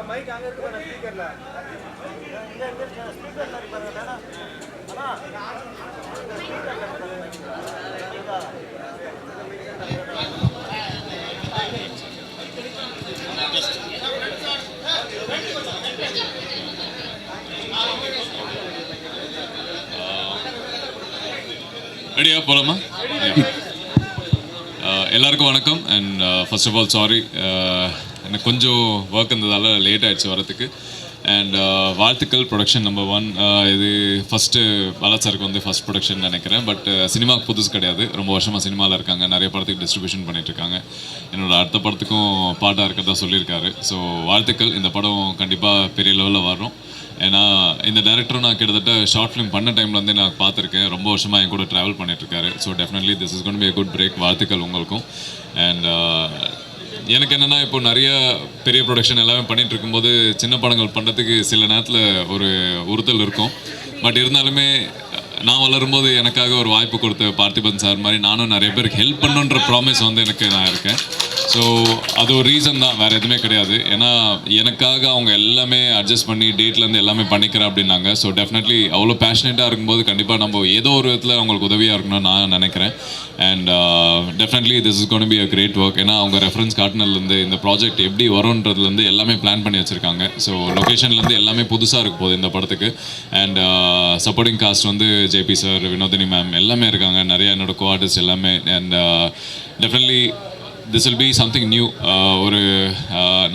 Mic அங்க இருக்கு நான் ஸ்பீக்கர்ல ஸ்பீக்கர்ல இருக்கு பாருங்க அண்ணா ரெடியா போலாமா? எல்லாருக்கும் வணக்கம். And first of all sorry, எனக்கு கொஞ்சம் ஒர்க் இருந்ததால் லேட் ஆகிடுச்சு வரத்துக்கு. அண்ட் வாழ்த்துக்கள் ப்ரொடக்ஷன் நம்பர் 1. இது ஃபஸ்ட்டு பாலாசாருக்கு வந்து ஃபஸ்ட் ப்ரொடக்ஷன் நினைக்கிறேன். பட் சினிமாவுக்கு புதுசு கிடையாது, ரொம்ப வருஷமாக சினிமாவில் இருக்காங்க, நிறைய படத்துக்கு டிஸ்ட்ரிபியூஷன் பண்ணிகிட்ருக்காங்க. என்னோடய அடுத்த படத்துக்கும் பாட்டாக இருக்கிறதா சொல்லியிருக்காரு. ஸோ வாழ்த்துக்கள். இந்த படம் கண்டிப்பாக பெரிய லெவலில் வரும். ஏன்னா இந்த டேரக்டரும் நான் கிட்டத்தட்ட ஷார்ட் ஃபிலிம் பண்ண டைமில் வந்து நான் பார்த்துருக்கேன். ரொம்ப வருஷமாக என் கூட ட்ராவல் பண்ணிகிட்ருக்காரு. So definitely this is gonna be a good break. வாழ்த்துக்கள் உங்களுக்கும். அண்ட் எனக்கு என்னென்னா, இப்போ நிறைய பெரிய ப்ரொடக்ஷன் எல்லாமே பண்ணிகிட்டு இருக்கும்போது சின்ன படங்கள் பண்ணுறதுக்கு சில நேரத்தில் ஒரு உறுத்தல் இருக்கும். பட் இருந்தாலுமே நான் வளரும்போது எனக்காக ஒரு வாய்ப்பு கொடுத்த பார்த்திபன் சார் மாதிரி நானும் நிறைய பேருக்கு ஹெல்ப் பண்ணுன்ற ப்ராமிஸ் வந்து நான் இருக்கேன். ஸோ அது ஒரு ரீசன் தான், வேறு எதுவுமே கிடையாது. ஏன்னா எனக்காக அவங்க எல்லாமே அட்ஜஸ்ட் பண்ணி டேட்லேருந்து எல்லாமே பண்ணிக்கிறேன் அப்படின்னாங்க. ஸோ டெஃபினெட்லி அவ்வளோ பேஷனேட்டாக இருக்கும்போது கண்டிப்பாக நம்ம ஏதோ ஒரு விதத்தில் அவங்களுக்கு உதவியாக இருக்கணும்னு நான் நினைக்கிறேன். And definitely this is gonna be a great work. ஏன்னா அவங்க ரெஃபரன்ஸ் காட்டினதுலேருந்து இந்த ப்ராஜெக்ட் எப்படி வரும்ன்றதுலேருந்து எல்லாமே பிளான் பண்ணி வச்சுருக்காங்க. ஸோ லொக்கேஷன்லேருந்து எல்லாமே புதுசாக இருக்க போகுது இந்த படத்துக்கு. அண்ட் சப்போர்ட்டிங் காஸ்ட் வந்து ஜேபி சார், வினோதினி மேம் எல்லாமே இருக்காங்க, நிறைய என்னோடய கோ ஆர்டிஸ்ட் எல்லாமே. And definitely this will be something new. ஒரு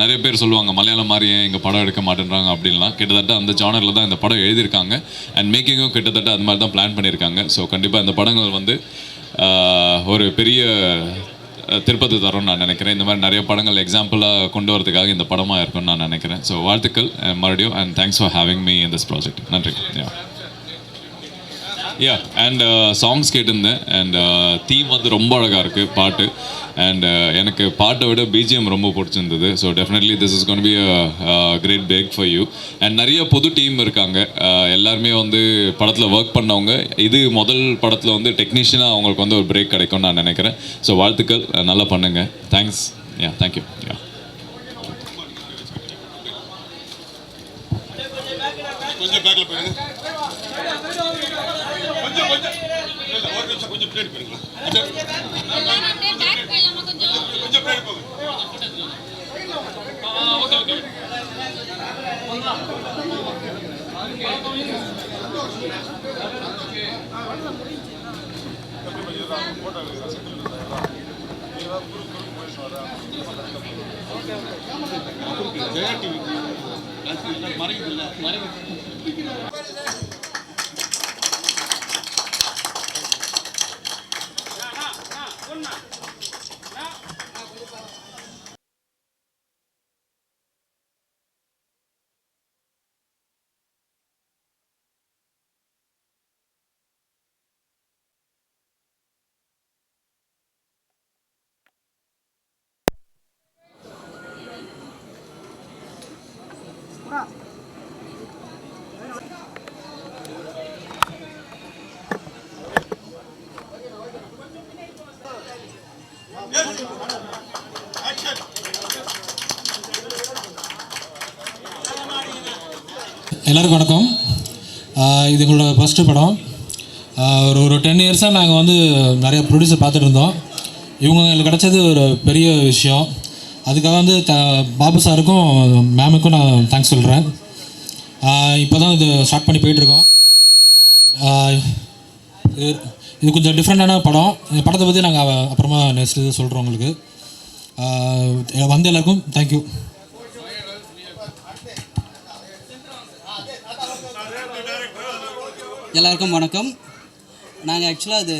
நிறைய பேர் சொல்லுவாங்க மலையாளம் மாதிரி ஏன் எங்கள் படம் எடுக்க மாட்டேன்றாங்க அப்படின்லாம். கிட்டத்தட்ட அந்த ஜானரில் தான் இந்த படம் எழுதியிருக்காங்க. அண்ட் மேக்கிங்கும் கிட்டத்தட்ட அது மாதிரி தான் பிளான் பண்ணியிருக்காங்க. ஸோ கண்டிப்பாக இந்த படங்கள் வந்து ஒரு பெரிய திருப்பத்தை தரும்னு நான் நினைக்கிறேன். இந்த மாதிரி நிறைய படங்கள் எக்ஸாம்பிளாக கொண்டு வரதுக்காக இந்த படமாக இருக்கும்னு நான் நினைக்கிறேன். ஸோ வாழ்த்துக்கள் மறுபடியும். And thanks for having me in this project. நன்றி. அண்ட் சாங்ஸ் கேட்டிருந்தேன். அண்ட் தீம் வந்து ரொம்ப அழகாக இருக்குது பாட்டு. அண்ட் எனக்கு பாட்டை விட பிஜிஎம் ரொம்ப பிடிச்சிருந்தது. So definitely this is gonna be a great break for you. And நிறைய புது டீம் இருக்காங்க, எல்லாருமே வந்து படத்தில் ஒர்க் பண்ணவங்க. இது முதல் படத்தில் வந்து டெக்னீஷியனாக அவங்களுக்கு வந்து ஒரு பிரேக் கிடைக்கும்னு நான் நினைக்கிறேன். ஸோ வாழ்த்துக்கள், நல்லா பண்ணுங்கள். தேங்க்ஸ். தேங்க்யூ. கொஞ்சம் பேக்கில் போயிருங்க, கொஞ்சம் பிளேட் போயிருங்களா, கொஞ்சம் பிளேட் போங்க. ஜெயா டிவி மறைக்குது மறைவு. எல்லாருக்கும் வணக்கம். இது எங்களோட ஃபஸ்ட்டு படம். ஒரு 10 இயர்ஸாக நாங்கள் வந்து நிறைய ப்ரொடியூசர் பார்த்துட்டு இருந்தோம். இவங்களுக்கு கிடச்சது ஒரு பெரிய விஷயம். அதுக்காக வந்து பாபு சாருக்கும் மேமுக்கும் நான் தேங்க்ஸ் சொல்கிறேன். இப்போ தான் இது ஸ்டார்ட் பண்ணி போயிட்டுருக்கோம். இது கொஞ்சம் டிஃப்ரெண்ட்டான படம். இந்த படத்தை பற்றி நாங்கள் அப்புறமா நெக்ஸ்ட் இது சொல்கிறோம் உங்களுக்கு. வந்து எல்லாருக்கும் தேங்க்யூ. எல்லாருக்கும் வணக்கம். நாங்கள் ஆக்சுவலாக அது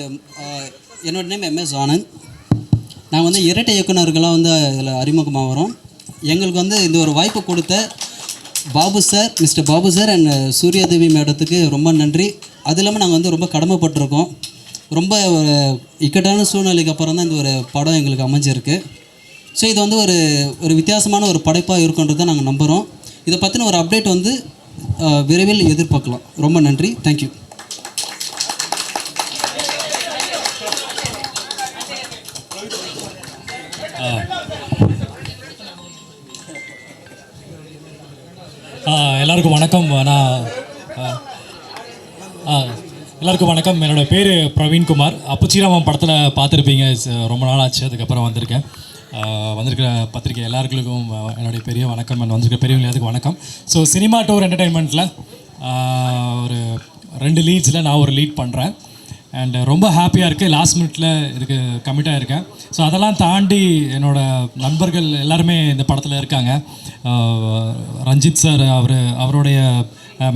என்னோட நேம் MS ஆனந்த். நாங்கள் வந்து இரட்டை இயக்குநர்களாக வந்து இதில் அறிமுகமாக வரோம். எங்களுக்கு வந்து இந்த ஒரு வாய்ப்பு கொடுத்த Babu sir, mister Babu sir and Suryadevi மேடத்துக்கு ரொம்ப நன்றி. அது இல்லாமல் நாங்கள் வந்து ரொம்ப கடமைப்பட்டிருக்கோம். ரொம்ப ஒரு இக்கட்டான சூழ்நிலைக்கு அப்புறம் தான் இந்த ஒரு படம் எங்களுக்கு அமைஞ்சிருக்கு. ஸோ இது வந்து ஒரு வித்தியாசமான ஒரு படைப்பாக இருக்குன்றதை நாங்கள் நம்புகிறோம். இதை பற்றின ஒரு அப்டேட் வந்து விரைவில் எதிர்பார்க்கலாம். ரொம்ப நன்றி, தேங்க்யூ. எல்லாருக்கும் வணக்கம். எல்லாருக்கும் வணக்கம். என்னோடய பேர் பிரவீன்குமார். அப்புச்சிராமன் படத்தில் பார்த்துருப்பீங்க. ரொம்ப நாள் ஆச்சு, அதுக்கப்புறம் வந்திருக்கேன். வந்திருக்கிற பத்திரிக்கை எல்லாருக்கும் என்னுடைய பெரிய வணக்கம். வந்திருக்கிற பெரியவங்க எல்லாத்துக்கும் வணக்கம். ஸோ சினிமா டூர் என்டர்டெயின்மெண்ட்டில் ஒரு 2 லீட்ஸில் நான் ஒரு லீட் பண்ணுறேன். அண்ட் ரொம்ப ஹாப்பியாக இருக்குது. லாஸ்ட் மினிட்ல இதுக்கு கமிட்டாக இருக்கேன். ஸோ அதெல்லாம் தாண்டி என்னோடய நண்பர்கள் எல்லாருமே இந்த படத்தில் இருக்காங்க. ரஞ்சித் சார் அவருடைய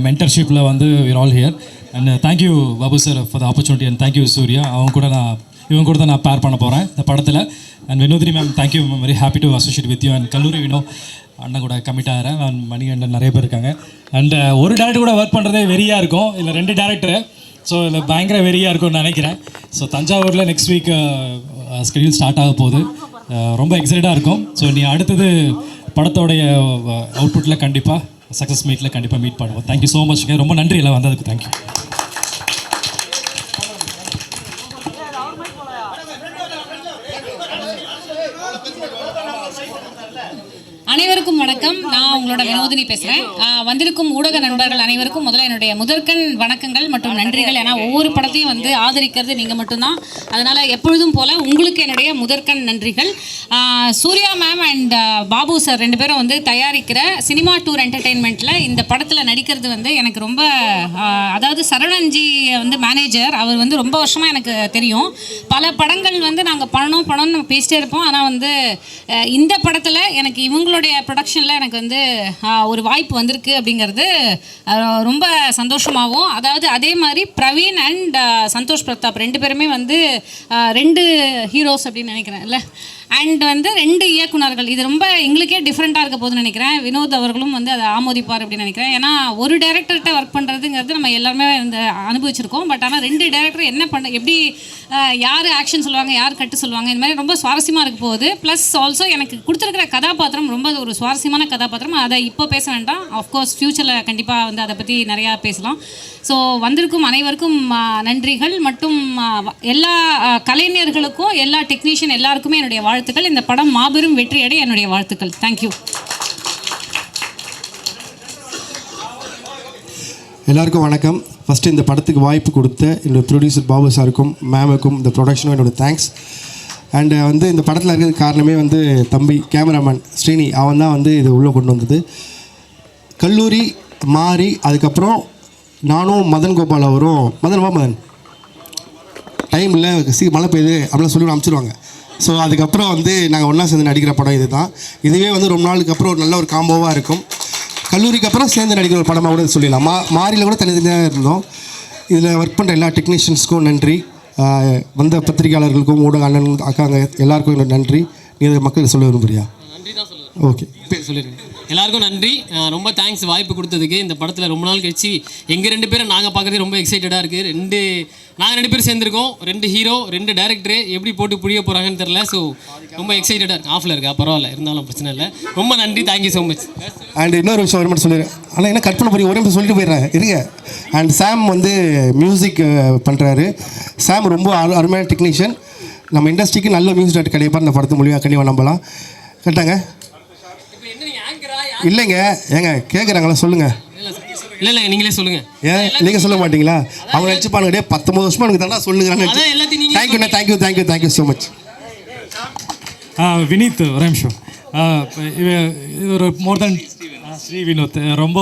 மென்டர்ஷிப்பில் வந்து we're all here. And thank you Babu sir for the opportunity. And thank you Surya. இவங்க கூட தான் நான் பேர் பண்ண போகிறேன் இந்த படத்தில். And Vinodhini ma'am, thank you ma'am, very happy to associate with you. And Kalloori Vino அண்ணன் கூட கமிட் ஆகிறேன். அண்ட் மணிகண்டன் நிறைய பேர் இருக்காங்க. அண்ட் ஒரு டேரக்டர் கூட ஒர்க் பண்ணுறதே வெறியாக இருக்கும். இல்லை 2 டேரக்டரு. ஸோ இதில் பயங்கர வெறியாக இருக்கும்னு நினைக்கிறேன். ஸோ தஞ்சாவூரில் நெக்ஸ்ட் வீக் ஸ்கெடியூல் ஸ்டார்ட் ஆக போகுது. ரொம்ப எக்ஸைட்டாக இருக்கும். ஸோ நீ அடுத்தது படத்தோடைய அவுட்புட்டில் கண்டிப்பாக சக்ஸஸ் மீட்டில் கண்டிப்பாக மீட் பண்ணுவோம். Thank you so much. ரொம்ப நன்றி எல்லாம் வந்ததுக்கு. தேங்க்யூ. அனைவருக்கும் வணக்கம். நான் உங்களோட வினோதினி பேசுகிறேன். வந்திருக்கும் ஊடக நண்பர்கள் அனைவருக்கும் முதல்ல என்னுடைய முதற்கண் வணக்கங்கள் மற்றும் நன்றிகள். ஏன்னா ஒவ்வொரு படத்தையும் வந்து ஆதரிக்கிறது நீங்கள் மட்டும்தான். அதனால் எப்பொழுதும் போல் உங்களுக்கு என்னுடைய முதற்கண் நன்றிகள். Surya ma'am and Babu sir 2 பேரும் வந்து தயாரிக்கிற சினிமா டூர் என்டர்டெயின்மெண்ட்டில் இந்த படத்தில் நடிக்கிறது வந்து எனக்கு ரொம்ப அதாவது சரவணன்ஜி வந்து மேனேஜர். அவர் வந்து ரொம்ப வருஷமாக எனக்கு தெரியும். பல படங்கள் வந்து நாங்கள் பண்ணணும்னு நம்ம பேசிட்டே இருப்போம். ஆனால் வந்து இந்த படத்தில் எனக்கு இவங்களோட ப்ரொடக்ஷனில் எனக்கு வந்து ஒரு வாய்ப்பு வந்திருக்கு அப்படிங்கிறது ரொம்ப சந்தோஷமாகவும், அதாவது அதே மாதிரி பிரவீன் அண்ட் சந்தோஷ் பிரதாப் 2 பேருமே வந்து 2 ஹீரோஸ் அப்படின்னு நினைக்கிறேன் இல்லை. அண்ட் வந்து 2 இயக்குனர்கள். இது ரொம்ப எங்களுக்கே டிஃப்ரெண்ட்டாக இருக்க போதுன்னு நினைக்கிறேன். வினோத் அவர்களும் வந்து அதை ஆமோதிப்பார் அப்படின்னு நினைக்கிறேன். ஏன்னா ஒரு டேரக்டர்கிட்ட ஒர்க் பண்ணுறதுங்கிறது நம்ம எல்லாருமே வந்து அனுபவிச்சிருக்கோம். பட் ஆனால் 2 டேரக்டர் என்ன எப்படி யார் ஆக்ஷன் சொல்லுவாங்க, யார் கட்டு சொல்லுவாங்க, இந்த மாதிரி ரொம்ப சுவாரஸ்யமாக இருக்க போகுது. ப்ளஸ் ஆல்சோ எனக்கு கொடுத்துருக்கிற கதாபாத்திரம் ரொம்ப ஒரு சுவாரஸ்யமான கதாபாத்திரம். அதை இப்போ பேச வேண்டாம். ஆஃப்கோர்ஸ் ஃப்யூச்சரில் கண்டிப்பாக வந்து அதை பற்றி நிறையா பேசலாம். ஸோ வந்திருக்கும் அனைவருக்கும் நன்றிகள். மற்றும் எல்லா கலைஞர்களுக்கும் எல்லா டெக்னீஷியன் எல்லாருக்குமே என்னுடைய வாழ்த்துக்கள். இந்த படம் மாபெரும் வெற்றியடைய என்னுடைய வாழ்த்துக்கள். தேங்க்யூ. எல்லாருக்கும் வணக்கம். ஃபஸ்ட்டு இந்த படத்துக்கு வாய்ப்பு கொடுத்த என்னோடய ப்ரொடியூசர் பாபு சாருக்கும் மேமுக்கும் இந்த ப்ரொடக்ஷனும் என்னோடய தேங்க்ஸ். அண்டு வந்து இந்த படத்தில் இருக்கிறது காரணமே வந்து தம்பி கேமராமேன் ஸ்ரீனி. அவன் தான் வந்து இது உள்ளே கொண்டு வந்தது. கல்லூரி மாறி அதுக்கப்புறம் நானும் மதன் கோபால் அவரும் மதன் டைம் இல்லை மழை பெய்யுது அப்படிலாம் சொல்லி அனுப்பிச்சிடுவாங்க. ஸோ அதுக்கப்புறம் வந்து நாங்கள் ஒன்றா சேர்ந்து நடிக்கிற படம் இது தான். இதுவே வந்து ரொம்ப நாளுக்கு அப்புறம் ஒரு நல்ல ஒரு காம்போவாக இருக்கும். கல்லூரிக்கு அப்புறம் சேர்ந்து நடிக்கிற ஒரு படமாக கூட சொல்லிடலாம். மாறியில் கூட தனித்தனியாக இருந்தோம். இதில் ஒர்க் பண்ணுற எல்லா டெக்னீஷியன்ஸ்க்கும் நன்றி. வந்த பத்திரிகையாளர்களுக்கும் ஊடக அண்ணன் அக்காங்க எல்லாருக்கும் என்னோட நன்றி. நீ மக்களுக்கு சொல்ல விரும்புறியா? நன்றி தான் சொல்லுவேன். ஓகே, சொல்லிடுங்க. எல்லாருக்கும் நன்றி. ரொம்ப தேங்க்ஸ் வாய்ப்பு கொடுத்ததுக்கு. இந்த படத்தில் ரொம்ப நாள் கழிச்சு எங்கள் 2 பேரும் நாங்கள் பார்க்குறது ரொம்ப எக்ஸைட்டடாக இருக்குது. நாங்கள் 2 பேரும் சேர்ந்துருக்கோம். 2 ஹீரோ 2 டேரக்டரு எப்படி போட்டு புரிய போகிறாங்கன்னு தெரில. ஸோ ரொம்ப எக்ஸைட்டடாக இருக்குது. ஆஃபில் இருக்கா பரவாயில்ல, இருந்தாலும் பிரச்சனை இல்லை. ரொம்ப நன்றி, தேங்க்யூ ஸோ மச். அண்ட் இன்னொரு விஷயம் ஒரு மட்டும் சொல்லிடுறேன். ஆனால் என்ன கட் பண்ண போறீங்க, ஒரே நிமிஷம் சொல்லிட்டு போயிடுறேன் இருங்க. அண்ட் சாம் வந்து மியூசிக் பண்ணுறாரு. சாம் ரொம்ப அருமையான டெக்னீஷியன். நம்ம இண்டஸ்ட்ரிக்கு நல்ல மியூசிக் டேரக்டர் கிடைப்பார் இந்த படத்து மூலியமாக கண்டிப்பாக நம்பலாம். கரெக்டாங்க? இல்லைங்க, ஏங்க கேட்குறாங்களா சொல்லுங்கள். இல்லை நீங்களே சொல்லுங்கள். ஏன் நீங்கள் சொல்ல மாட்டீங்களா? அவங்க நினச்சிப்பானுங்க 19 வருஷமாக எனக்கு தானே சொல்லுங்கிறான்னு. தேங்க்யூண்ணா, தேங்க்யூ ஸோ மச். வினீத் ஒரே நிமிஷம். இவர் மோர் தென் ஸ்ரீ வினோத் ரொம்ப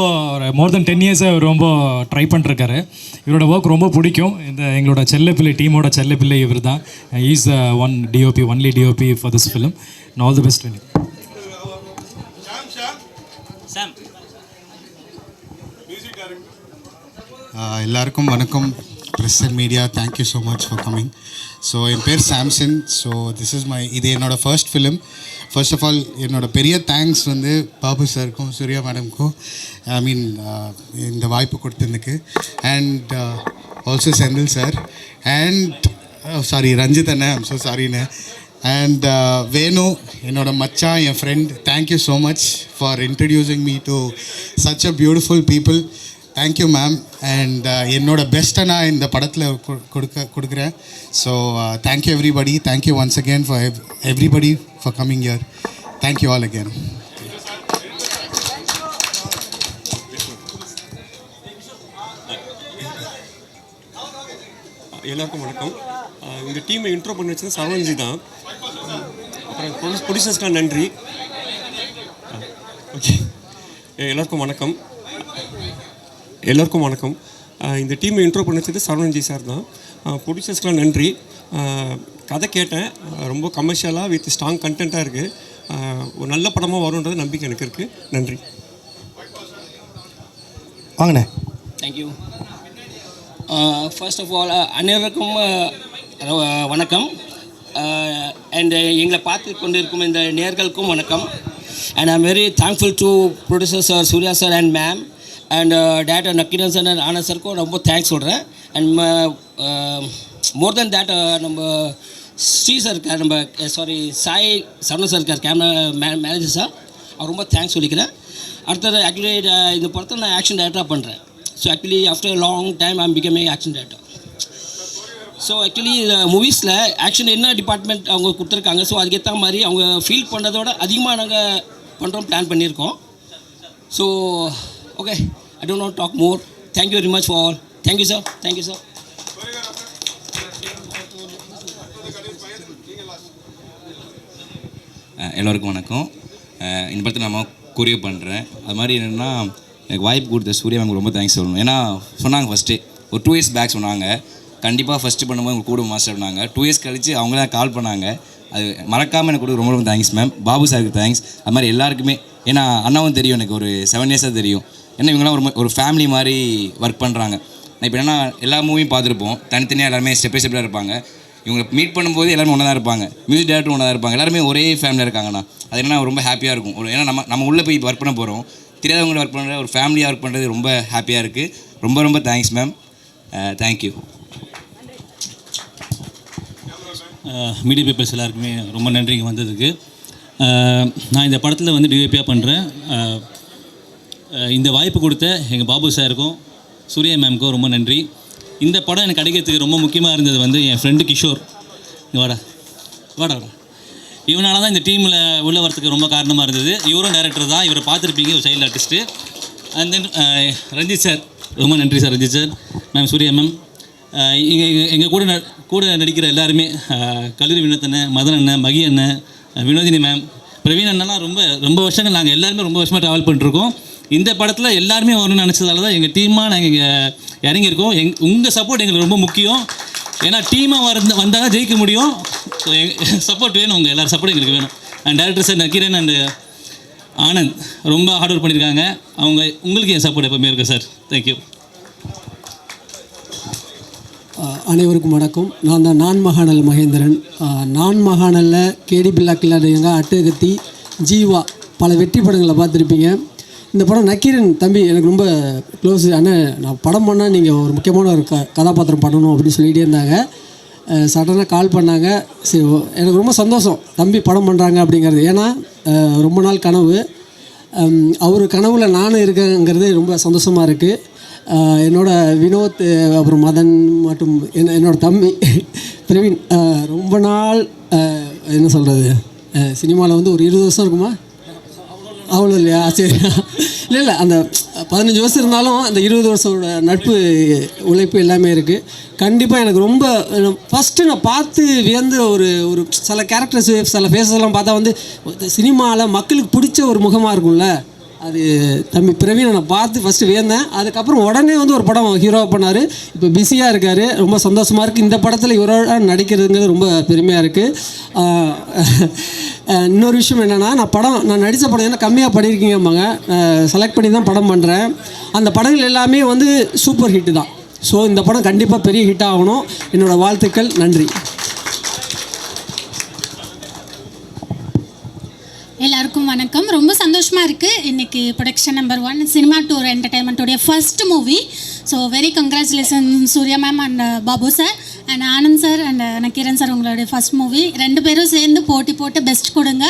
மோர் தென் 10 இயர்ஸாக இவர் ரொம்ப ட்ரை பண்ணிருக்காரு. இவரோட ஒர்க் ரொம்ப பிடிக்கும். இந்த எங்களோட செல்லப்பிள்ளை டீமோட செல்லப்பிள்ளை இவர் தான். Is only DOP for this film. All the best. எல்லாருக்கும் வணக்கம். Press and media, thank you so much for coming. So என் பேர் சாம்சன். ஸோ இது என்னோடய first film. First of all என்னோட பெரிய தேங்க்ஸ் வந்து பாபு சாருக்கும் சூர்யா மேடம்க்கும் இந்த வாய்ப்பு கொடுத்ததுக்கு. And also Senthil sir and sorry Ranjith அண்ணன், ஐம் ஸோ சாரிண்ணே. அண்ட் வேணு என்னோட மச்சான், என் friend, thank you so much for introducing me to such a beautiful people. Thank you ma'am. And என்னோட பெஸ்ட்டை நான் இந்த படத்தில் கொடுக்குறேன். So thank you everybody. Thank you once again for everybody for coming year. Thank you all again. எல்லாருக்கும் வணக்கம். இந்த டீமை இன்ட்ரோ பண்ணி வச்சது சரவணன்ஜி தான். அப்புறம் ப்ரொடியூசர்ஸ்க்கெலாம் நன்றி. ஓகே, எல்லாருக்கும் வணக்கம். இந்த டீமை இன்ட்ரோ பண்ணி வச்சது சரவணன்ஜி சார் தான். ப்ரொடியூசர்ஸ்க்கெலாம் நன்றி. கதை கேட்டேன், ரொம்ப கமர்ஷியலாக வித் ஸ்ட்ராங் கண்டென்ட்டாக இருக்குது. ஒரு நல்ல படமாக வரும்ன்றது நம்பிக்கை எனக்கு இருக்குது. நன்றி. வாங்கண்ணே. தேங்க்யூ. ஃபர்ஸ்ட் ஆஃப் ஆல் அனைவருக்கும் வணக்கம். அண்ட் எங்களை பார்த்து கொண்டு இருக்கும் இந்த நேயர்களுக்கும் வணக்கம். And I am very thankful to producer sir, Surya sir and ma'am. And director Nakkeeran sir and Anand சாருக்கும் ரொம்ப தேங்க்ஸ் சொல்கிறேன். அண்ட் மோர் தென் தேட் நம்ம ஸ்ரீ சார் இருக்கார், நம்ம சாரி சாய் சரண் சார் இருக்கார், கேமரா மேனேஜர் சார், அவர் ரொம்ப தேங்க்ஸ் சொல்லிக்கிறேன். அடுத்தது ஆக்சுவலி இந்த படத்தை நான் ஆக்ஷன் டேரக்டராக பண்ணுறேன். So actually after long time I am becoming action director. So actually மூவிஸில் ஆக்ஷன் என்ன டிபார்ட்மெண்ட் அவங்க கொடுத்துருக்காங்க, ஸோ அதுக்கேற்ற மாதிரி அவங்க ஃபீல் பண்ணுறதோட அதிகமாக நாங்கள் பண்ணுறோம், பிளான் பண்ணியிருக்கோம். So okay, I do not talk more. Thank you very much for all. Thank you, sir. Thank you, sir. எல்லோருக்கும் வணக்கம். இந்த படத்தை நான் கொரியோ பண்ணுறேன். அது மாதிரி என்னென்னா எனக்கு வாய்ப்பு கொடுத்த சூர்யா மேம் ரொம்ப தேங்க்ஸ் சொல்லணும். ஏன்னா சொன்னாங்க ஃபஸ்ட்டு ஒரு 2 years பேக் சொன்னாங்க, கண்டிப்பாக ஃபஸ்ட்டு பண்ணும்போது உங்களுக்கு கூட மாஸ்டர் பண்ணாங்க. 2 years கழிச்சு அவங்க தான் கால் பண்ணாங்க. அது மறக்காமல் எனக்கு கொடுக்க ரொம்ப ரொம்ப தேங்க்ஸ் மேம். பாபு சாருக்கு தேங்க்ஸ். அது மாதிரி எல்லாருக்குமே, ஏன்னா அண்ணாவும் தெரியும், எனக்கு ஒரு 7 years தெரியும். ஏன்னா இவங்களாம் ஒரு ஃபேமிலி மாதிரி ஒர்க் பண்ணுறாங்க. நான் இப்போ என்னென்னா எல்லா மூவியும் பார்த்துருப்போம், தனித்தனியாக எல்லாருமே ஸ்டெப் பை ஸ்டெப்பாக இருப்பாங்க. இவங்களை மீட் பண்ணும்போது எல்லாருமே ஒன்றா தான் இருப்பாங்க, மியூசிக் டேரக்டரும் ஒன்றா தான் இருப்பாங்க, எல்லாருமே ஒரே ஃபேமிலியாக இருக்காங்கண்ணா. அது என்னன்னா ரொம்ப ஹாப்பியாக இருக்கும். ஏன்னா நம்ம உள்ளே போய் ஒர்க் பண்ண போகிறோம், தெரியாதவங்களை ஒர்க் பண்ணுற ஒரு ஃபேமிலியாக ஒர்க் பண்ணுறது ரொம்ப ஹாப்பியாக இருக்குது. ரொம்ப ரொம்ப thanks ma'am. Thank you. Media peoples எல்லாருக்குமே ரொம்ப நன்றிங்க வந்ததுக்கு. நான் இந்த படத்தில் வந்து டிஓபியாக பண்ணுறேன். இந்த வாய்ப்பு கொடுத்த எங்கள் பாபு சாருக்கும் சூர்யா மேம்க்கும் ரொம்ப நன்றி. இந்த படம் எனக்கு கிடைக்கிறதுக்கு ரொம்ப முக்கியமாக இருந்தது வந்து என் ஃப்ரெண்டு கிஷோர். வாடா வாடா வாடா. இவனால தான் இந்த டீமில் உள்ள வரத்துக்கு ரொம்ப காரணமாக இருந்தது. இவரும் டைரக்டர் தான், இவரை பார்த்துருப்பீங்க, ஒரு child artist. And then Ranjith sir, ரொம்ப நன்றி sir. Ranjith sir, ma'am, Surya ma'am, எங்கள் கூட நடிக்கிற எல்லாருமே, கல்லூரி வினோத் அண்ணன், மதன் அண்ணன், மகி அண்ணன், வினோதினி மேம், பிரவீன் அண்ணெல்லாம் ரொம்ப வருஷங்கள் நாங்கள் எல்லாருமே ரொம்ப வருஷமாக ட்ராவல் பண்ணிட்டுருக்கோம். இந்த படத்தில் எல்லாருமே வரணும்னு நினச்சதால தான் எங்கள் டீமாக நாங்கள் இங்கே இறங்கியிருக்கோம். உங்கள் சப்போர்ட் எங்களுக்கு ரொம்ப முக்கியம். ஏன்னா டீமாக வந்தால் தான் ஜெயிக்க முடியும். ஸோ சப்போர்ட் வேணும், உங்கள் எல்லோரும் சப்போர்ட் எங்களுக்கு வேணும். And director sir Nakkeeran and Anand ரொம்ப ஹார்ட் ஒர்க் பண்ணியிருக்காங்க. உங்களுக்கு என் சப்போர்ட் எப்போவுமே இருக்குது சார். தேங்க்யூ. அனைவருக்கும் வணக்கம். நான் தான் நான் மகாநல் மகேந்திரன். நான் மகாநலில் கேடி பில்லா கில்லாடிங்க, அட்டுகத்தி, ஜீவா பல வெற்றி படங்களை பார்த்துருப்பீங்க. இந்த படம் நக்கீரன் தம்பி எனக்கு ரொம்ப க்ளோஸு. அண்ணன் நான் படம் பண்ணால் நீங்கள் ஒரு முக்கியமான ஒரு கதாபாத்திரம் பண்ணணும் அப்படின்னு சொல்லிகிட்டே இருந்தாங்க. சடனாக கால் பண்ணாங்க. சரி, எனக்கு ரொம்ப சந்தோஷம் தம்பி படம் பண்ணுறாங்க அப்படிங்கிறது. ஏன்னா ரொம்ப நாள் கனவு, அவர் கனவுல நானும் இருக்கேங்கிறது ரொம்ப சந்தோஷமாக இருக்குது. என்னோட வினோத், அப்புறம் மதன் மற்றும் என்னோட தம்பி பிரவீன், ரொம்ப நாள் என்ன சொல்கிறது, சினிமாவில் வந்து ஒரு 20 வருஷம் இருக்குமா, அவ்வளோ இல்லையா? சரி, இல்லை அந்த 15 வருஷம் இருந்தாலும் அந்த 20 வருஷத்தோட நட்பு உழைப்பு எல்லாமே இருக்குது. கண்டிப்பாக எனக்கு ரொம்ப ஃபஸ்ட்டு நான் பார்த்து வியந்த ஒரு சில கேரக்டர்ஸ் சில ஃபேஸஸ்லாம் பார்த்தா வந்து சினிமாவில் மக்களுக்கு பிடிச்ச ஒரு முகமாக இருக்கும்ல, அது தம்பி பிரவீனை நான் பார்த்து ஃபஸ்ட்டு வியந்தேன். அதுக்கப்புறம் உடனே வந்து ஒரு படம் ஹீரோவாக பண்ணார். இப்போ பிஸியாக இருக்கார், ரொம்ப சந்தோஷமாக இருக்குது. இந்த படத்தில் இவரோட நடிக்கிறதுங்கிறது ரொம்ப பெருமையாக இருக்குது. இன்னொரு விஷயம் என்னென்னா, நான் நடித்த படம் என்ன கம்மியாக பண்ணியிருக்கீங்கம்பாங்க, செலக்ட் பண்ணி தான் படம் பண்ணுறேன். அந்த படங்கள் எல்லாமே வந்து சூப்பர் ஹிட்டு தான். ஸோ இந்த படம் கண்டிப்பாக பெரிய ஹிட் ஆகணும். என்னோடய வாழ்த்துக்கள். நன்றி. எல்லாருக்கும் வணக்கம். ரொம்ப சந்தோஷமாக இருக்குது. இன்றைக்கி ப்ரொடக்ஷன் நம்பர் 1 சினிமா டூர் என்டர்டைன்மெண்ட்டோடைய first movie. So very congratulation Surya ma'am and Babu sir and Anand sir and Nakkeeran sir, உங்களுடைய ஃபர்ஸ்ட் மூவி. 2 பேரும் சேர்ந்து போட்டு பெஸ்ட் கொடுங்க.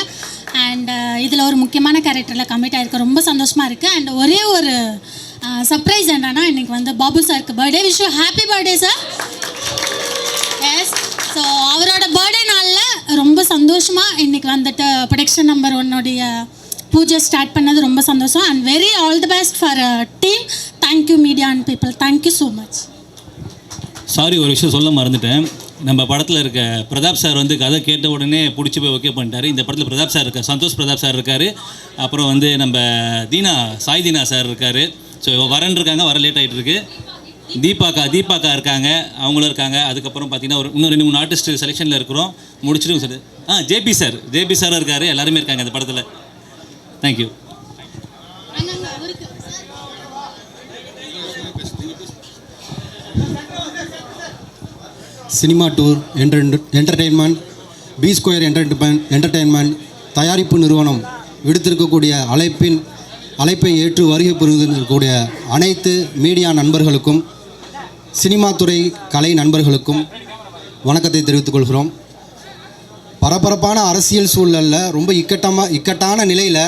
அண்ட் இதில் ஒரு முக்கியமான கேரக்டரில் கமிட் ஆகிருக்கு. ரொம்ப சந்தோஷமாக இருக்குது. அண்ட் ஒரே ஒரு சர்ப்ரைஸ் என்னன்னா, இன்றைக்கி வந்து பாபு சாருக்கு birthday. Wish you happy birthday sir. Yes, so அவரோட பர்த்டே நாளில் ரொம்ப சந்தோஷமாக இன்றைக்கி வந்துட்டு ப்ரொடக்ஷன் நம்பர் 1 பூஜை ஸ்டார்ட் பண்ணது ரொம்ப சந்தோஷம். And very all the best for team. Thank you media and people. Thank you so much. Sorry, ஒரு விஷயம் சொல்ல மறந்துட்டேன். நம்ம படத்தில் இருக்க பிரதாப் சார் வந்து கதை கேட்ட உடனே பிடிச்சி போய் ஓகே பண்ணிட்டாரு. இந்த படத்தில் பிரதாப் சார் இருக்கார், சந்தோஷ் பிரதாப் சார் இருக்கார். அப்புறம் வந்து நம்ம சாய் தீனா சார் இருக்கார். ஸோ வரன் இருக்காங்க, வர லேட் ஆகிட்டு இருக்கு. தீபாக்கா இருக்காங்க, அவங்களும் இருக்காங்க. அதுக்கப்புறம் பார்த்தீங்கன்னா இன்னும் 2-3 ஆர்டிஸ்ட் செலெக்ஷனில் இருக்கிறோம். முடிச்சுட்டு சார் ஜேபி சாரும் இருக்கார். எல்லாருமே இருக்காங்க இந்த படத்தில். Thank you. Cinema tour entertainment, B square entertainment தயாரிப்பு நிறுவனம் விடுத்திருக்கக்கூடிய அழைப்பை ஏற்று வருகை புரிந்திருக்கக்கூடிய அனைத்து மீடியா நண்பர்களுக்கும், சினிமா துறை கலை நண்பர்களுக்கும் வணக்கத்தை தெரிவித்துக் கொள்கிறோம். பரபரப்பான அரசியல் சூழலில் ரொம்ப இக்கட்டான நிலையில்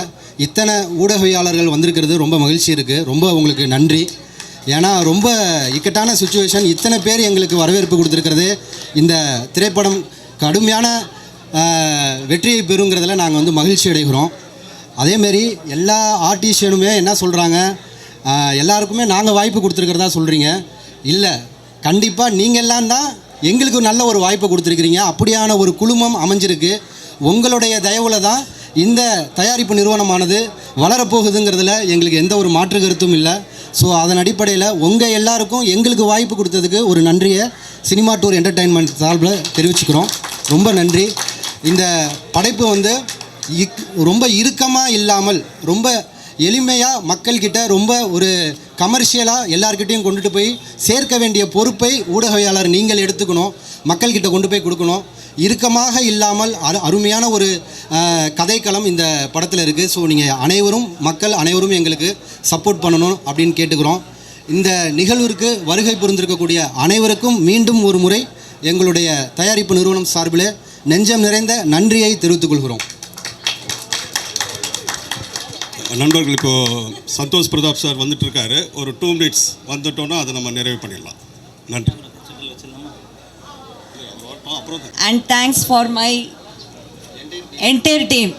இத்தனை ஊடகவியாளர்கள் வந்திருக்கிறது ரொம்ப மகிழ்ச்சி இருக்குது. ரொம்ப உங்களுக்கு நன்றி. ஏன்னா ரொம்ப இக்கட்டான சுச்சுவேஷன், இத்தனை பேர் எங்களுக்கு வரவேற்பு கொடுத்துருக்கிறது. இந்த திரைப்படம் கடுமையான வெற்றியை பெறுங்கிறதுல நாங்கள் வந்து மகிழ்ச்சி அடைகிறோம். அதேமாரி எல்லா ஆர்டிஸ்டனுமே என்ன சொல்கிறாங்க, எல்லாருக்குமே நாங்கள் வாய்ப்பு கொடுத்துருக்கிறதா சொல்கிறீங்க. இல்லை, கண்டிப்பாக நீங்கள் எல்லாம் தான் எங்களுக்கு நல்ல ஒரு வாய்ப்பை கொடுத்துருக்கிறீங்க. அப்படியான ஒரு குழுமம் அமைஞ்சிருக்கு. உங்களுடைய தயவில் தான் இந்த தயாரிப்பு நிறுவனமானது வளரப்போகுதுங்கிறதுல எங்களுக்கு எந்த ஒரு மாற்று கருத்தும் இல்லை. ஸோ அதன் அடிப்படையில் உங்கள் எல்லாருக்கும் எங்களுக்கு வாய்ப்பு கொடுத்ததுக்கு ஒரு நன்றியை சினிமா டூர் என்டர்டெயின்மெண்ட் சார்பில் தெரிவிச்சுக்கிறோம். ரொம்ப நன்றி. இந்த படைப்பு வந்து ரொம்ப இறுக்கமாக இல்லாமல் ரொம்ப எளிமையாக மக்கள்கிட்ட ரொம்ப ஒரு கமர்ஷியலாக எல்லார்கிட்டையும் கொண்டுட்டு போய் சேர்க்க வேண்டிய பொறுப்பை ஊடகவியாளர் நீங்கள் எடுத்துக்கணும், மக்கள்கிட்ட கொண்டு போய் கொடுக்கணும். இறுக்கமாக இல்லாமல் அருமையான ஒரு கதைக்களம் இந்த படத்தில் இருக்குது. ஸோ நீங்கள் மக்கள் அனைவரும் எங்களுக்கு சப்போர்ட் பண்ணணும் அப்படின்னு கேட்டுக்கிறோம். இந்த நிகழ்விற்கு வருகை புரிந்திருக்கக்கூடிய அனைவருக்கும் மீண்டும் ஒரு முறை எங்களுடைய தயாரிப்பு நிறுவனம் சார்பில் நெஞ்சம் நிறைந்த நன்றியை தெரிவித்துக் கொள்கிறோம். நண்பர்கள், இப்போது சந்தோஷ் பிரதாப் சார் வந்துட்டுருக்காரு. ஒரு 2 minutes வந்துட்டோன்னா அதை நம்ம நிறைவு பண்ணிடலாம். நன்றி. And thanks for my entire team.